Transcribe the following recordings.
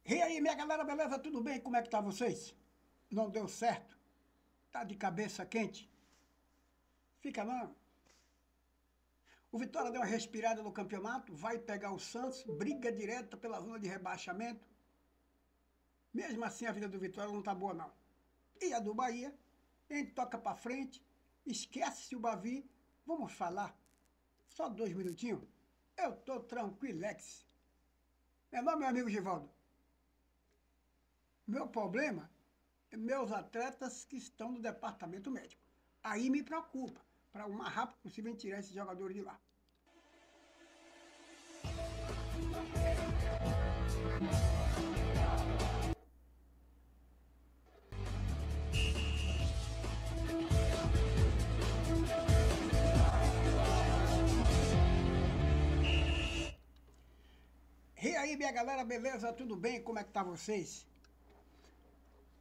E aí, minha galera, beleza? Tudo bem? Como é que tá vocês? Não deu certo? Tá de cabeça quente? Fica não. O Vitória deu uma respirada no campeonato, vai pegar o Santos, briga direta pela zona de rebaixamento. Mesmo assim, a vida do Vitória não tá boa, não. E a do Bahia? A gente toca pra frente, esquece-se o Bavi. Vamos falar? Só 2 minutinhos? Eu tô tranquilex. Não, meu amigo Givaldo? Meu problema é meus atletas que estão no departamento médico. Aí me preocupa, para o mais rápido possível tirar esses jogadores de lá. E aí, minha galera, beleza? Tudo bem? Como é que tá vocês?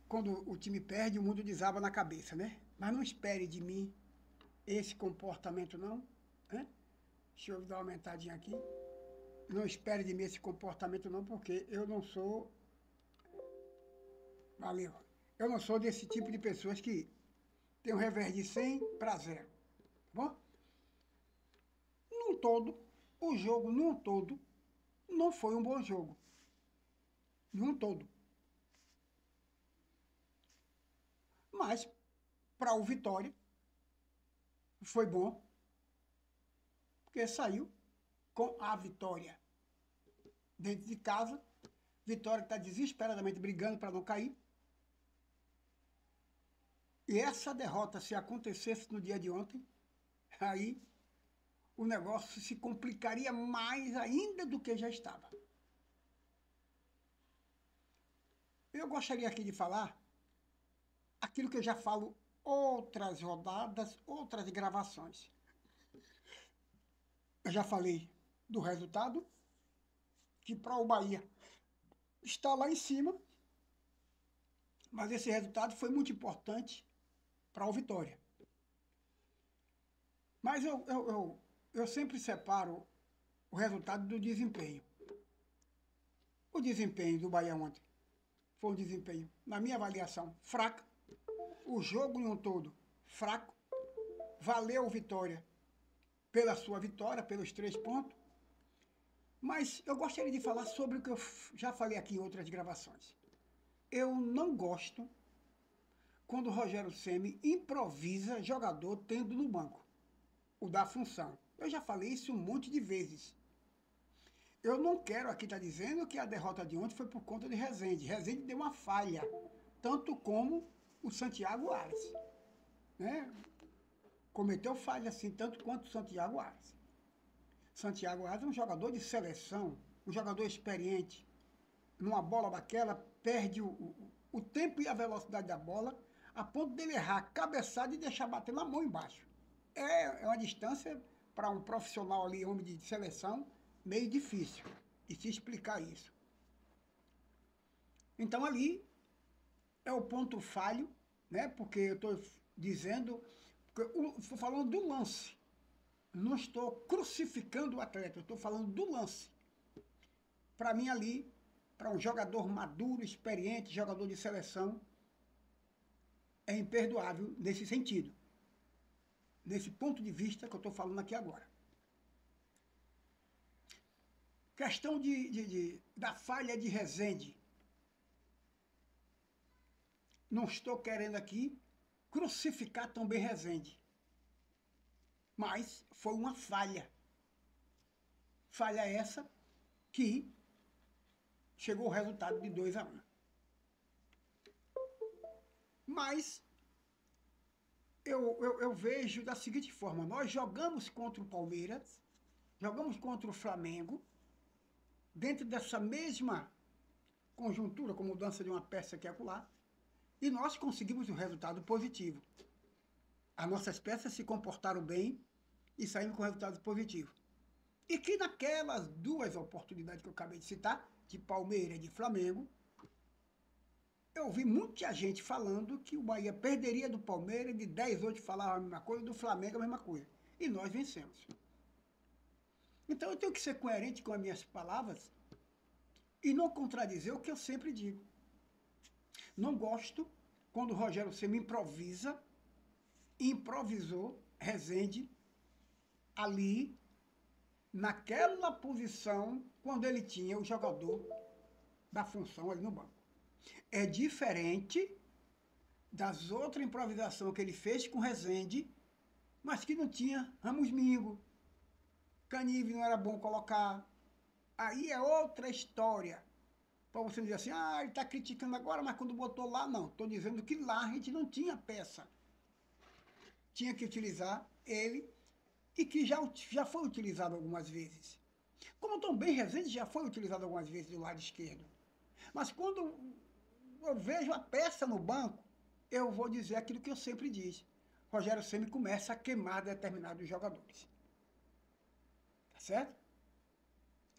Quando o time perde, o mundo desaba na cabeça, né? Mas não espere de mim esse comportamento, não. Né? Deixa eu dar uma aumentadinha aqui. Não espere de mim esse comportamento, não, porque eu não sou. Valeu. Eu não sou desse tipo de pessoas que tem um revés de 100 para 0. Tá bom? Num todo, o jogo, num todo, não foi um bom jogo. Num todo. Mas, para o Vitória, foi bom, porque saiu com a vitória dentro de casa. Vitória está desesperadamente brigando para não cair. E essa derrota, se acontecesse no dia de ontem, aí o negócio se complicaria mais ainda do que já estava. Eu gostaria aqui de falar aquilo que eu já falo outras rodadas, outras gravações. Eu já falei do resultado, que para o Bahia está lá em cima, mas esse resultado foi muito importante para o Vitória. Mas eu sempre separo o resultado do desempenho. O desempenho do Bahia ontem foi um desempenho, na minha avaliação, fraco. O jogo em um todo, fraco. Valeu Vitória pela sua vitória, pelos 3 pontos. Mas eu gostaria de falar sobre o que eu já falei aqui em outras gravações. Eu não gosto quando o Rogério Ceni improvisa jogador tendo no banco, o da função. Eu já falei isso um monte de vezes. Eu não quero aqui estar dizendo que a derrota de ontem foi por conta de Rezende. Rezende deu uma falha, tanto como o Santiago Ares. Né? Cometeu falha assim, tanto quanto o Santiago Ares. Santiago Ares é um jogador de seleção, um jogador experiente. Numa bola daquela, perde o tempo e a velocidade da bola, a ponto dele errar a cabeçada e deixar bater na mão embaixo. É uma distância para um profissional ali, homem de seleção, meio difícil de se explicar isso. Então ali é o ponto falho, né? Porque eu estou dizendo, estou falando do lance. Não estou crucificando o atleta, eu estou falando do lance. Para mim ali, para um jogador maduro, experiente, jogador de seleção, é imperdoável nesse sentido. Nesse ponto de vista que eu estou falando aqui agora. Questão da falha de Rezende. Não estou querendo aqui crucificar também Rezende. Mas foi uma falha. Falha essa que chegou o resultado de 2-1. Mas eu vejo da seguinte forma: nós jogamos contra o Palmeiras, jogamos contra o Flamengo, dentro dessa mesma conjuntura, com mudança de uma peça que é acolá, e nós conseguimos um resultado positivo. As nossas peças se comportaram bem e saímos com resultado positivo. E que naquelas 2 oportunidades que eu acabei de citar, de Palmeiras e de Flamengo, eu vi muita gente falando que o Bahia perderia do Palmeiras, de 10 outros falavam a mesma coisa, do Flamengo a mesma coisa. E nós vencemos. Então eu tenho que ser coerente com as minhas palavras e não contradizer o que eu sempre digo. Não gosto quando o Rogério Ceni improvisou Rezende ali, naquela posição, quando ele tinha o jogador da função ali no banco. É diferente das outras improvisações que ele fez com Rezende, mas que não tinha Ramos Mingo, Canive não era bom colocar. Aí é outra história. Para você dizer assim, ele está criticando agora, mas quando botou lá, não. Estou dizendo que lá a gente não tinha peça. Tinha que utilizar ele e que já foi utilizado algumas vezes. Como também Rezende já foi utilizado algumas vezes do lado esquerdo. Mas quando eu vejo a peça no banco, eu vou dizer aquilo que eu sempre disse. Rogério Ceni começa a queimar determinados jogadores. Tá certo?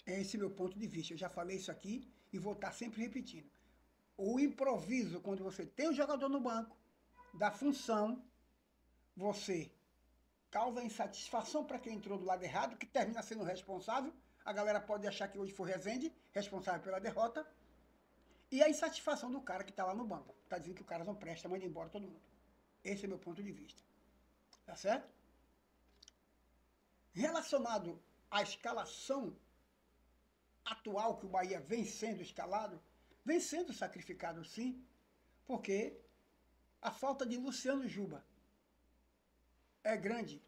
Esse é meu ponto de vista. Eu já falei isso aqui e vou estar sempre repetindo. O improviso, quando você tem um jogador no banco, da função, você causa insatisfação para quem entrou do lado errado, que termina sendo responsável. A galera pode achar que hoje foi Rezende, responsável pela derrota. E a insatisfação do cara que está lá no banco. Está dizendo que o cara não presta, manda embora todo mundo. Esse é meu ponto de vista. Tá certo? Relacionado à escalação atual que o Bahia vem sendo escalado, vem sendo sacrificado sim, porque a falta de Luciano Juba é grande,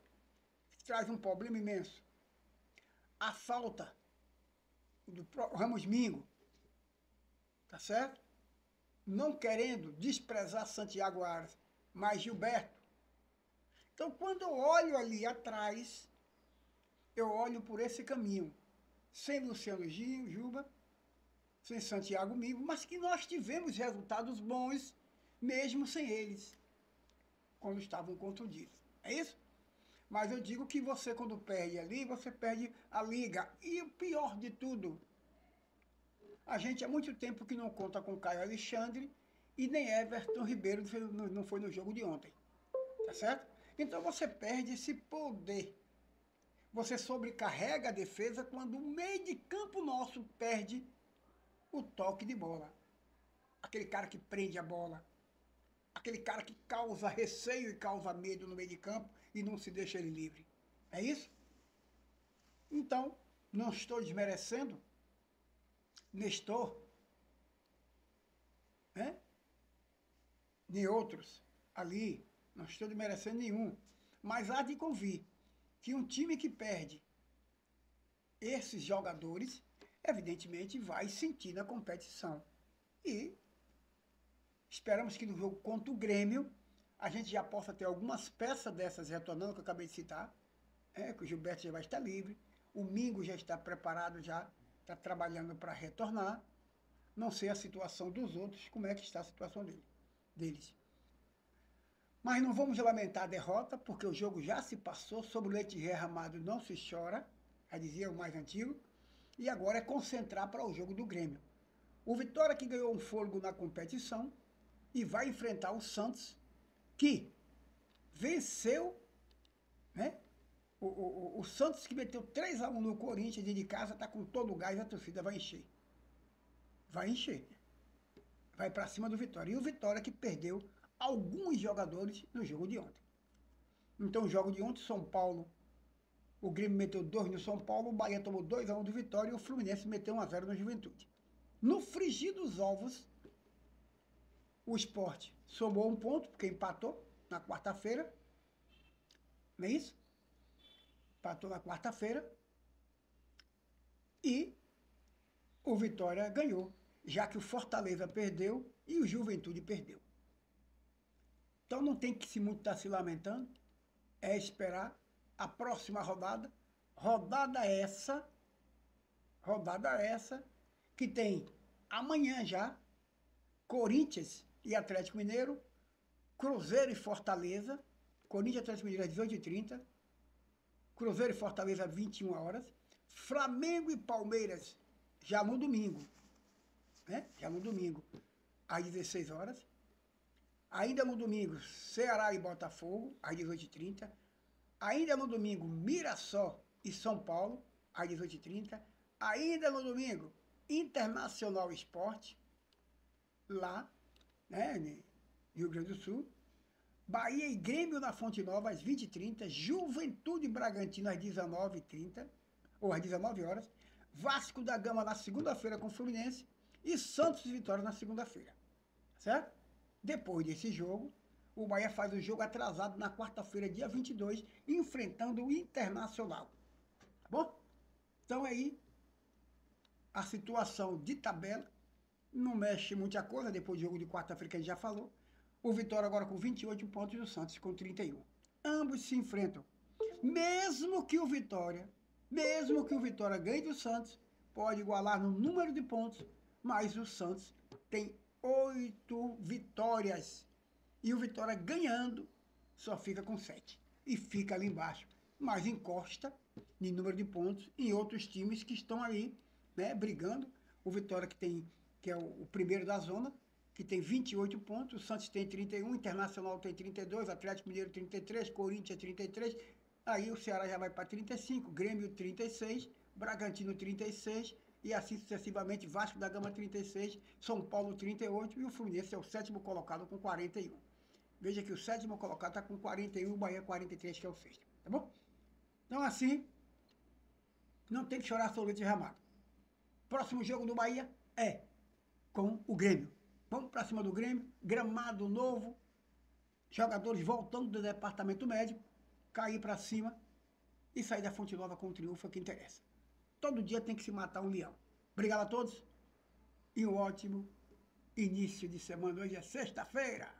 traz um problema imenso. A falta do Ramos Mingo, tá certo? Não querendo desprezar Santiago Aras, mas Gilberto. Então, quando eu olho ali atrás, eu olho por esse caminho. Sem Luciano Juba, sem Santiago Mingo, mas que nós tivemos resultados bons, mesmo sem eles, quando estavam contundidos. É isso? Mas eu digo que você, quando perde ali, você perde a liga. E o pior de tudo, a gente há muito tempo que não conta com Caio Alexandre e nem Everton Ribeiro não foi no jogo de ontem. Tá certo? Então você perde esse poder. Você sobrecarrega a defesa quando o meio de campo nosso perde o toque de bola. Aquele cara que prende a bola. Aquele cara que causa receio e causa medo no meio de campo e não se deixa ele livre. É isso? Então, não estou desmerecendo Nestor, né? Nem outros ali. Não estou desmerecendo nenhum. Mas há de convir que um time que perde esses jogadores, evidentemente, vai sentir na competição. E esperamos que no jogo contra o Grêmio, a gente já possa ter algumas peças dessas retornando, que eu acabei de citar, que o Gilberto já vai estar livre, o Mingo já está preparado, já está trabalhando para retornar. Não sei a situação dos outros, como é que está a situação deles. Mas não vamos lamentar a derrota, porque o jogo já se passou, sobre o leite derramado não se chora, já dizia o mais antigo, e agora é concentrar para o jogo do Grêmio. O Vitória que ganhou um fôlego na competição e vai enfrentar o Santos, que venceu, né? O Santos que meteu 3-1 no Corinthians de casa, está com todo o gás, a torcida vai encher. Vai encher. Vai para cima do Vitória. E o Vitória que perdeu alguns jogadores no jogo de ontem. Então, o jogo de ontem, São Paulo, o Grêmio meteu 2 no São Paulo, o Bahia tomou 2-1 do Vitória e o Fluminense meteu 1-0 no Juventude. No frigir dos ovos, o Sport somou 1 ponto, porque empatou na quarta-feira. Não é isso? Empatou na quarta-feira. E o Vitória ganhou, já que o Fortaleza perdeu e o Juventude perdeu. Então não tem que estar se lamentando, é esperar a próxima rodada. Rodada essa que tem amanhã já Corinthians e Atlético Mineiro, Cruzeiro e Fortaleza, Corinthians e Atlético Mineiro às 18h30, Cruzeiro e Fortaleza às 21h, Flamengo e Palmeiras já no domingo, né? Já no domingo, às 16h. Ainda no domingo, Ceará e Botafogo, às 18h30. Ainda no domingo, Mirassol e São Paulo, às 18h30. Ainda no domingo, Internacional Esporte, lá, né, no Rio Grande do Sul. Bahia e Grêmio na Fonte Nova às 20h30, Juventude e Bragantino às 19h30, ou às 19 horas, Vasco da Gama na segunda-feira com o Fluminense e Santos e Vitória na segunda-feira, certo? Depois desse jogo, o Bahia faz o jogo atrasado na quarta-feira, dia 22, enfrentando o Internacional, tá bom? Então aí, a situação de tabela não mexe muita coisa, depois do jogo de quarta-feira que a gente já falou. O Vitória agora com 28 pontos e o Santos com 31. Ambos se enfrentam. Mesmo que o Vitória ganhe do Santos, pode igualar no número de pontos, mas o Santos tem 8 vitórias. E o Vitória ganhando só fica com 7. E fica ali embaixo. Mas encosta em número de pontos em outros times que estão aí, né, brigando. O Vitória que é o primeiro da zona, que tem 28 pontos, o Santos tem 31, Internacional tem 32, Atlético Mineiro 33, Corinthians 33, aí o Ceará já vai para 35, Grêmio 36, Bragantino 36, e assim sucessivamente, Vasco da Gama 36, São Paulo 38, e o Fluminense é o sétimo colocado com 41. Veja que o sétimo colocado está com 41, o Bahia 43, que é o sexto, tá bom? Então assim, não tem que chorar sobre o derramado. Próximo jogo do Bahia é com o Grêmio. Vamos para cima do Grêmio, gramado novo, jogadores voltando do departamento médico, cair para cima e sair da Fonte Nova com o triunfo, é o que interessa. Todo dia tem que se matar um leão. Obrigado a todos e um ótimo início de semana. Hoje é sexta-feira.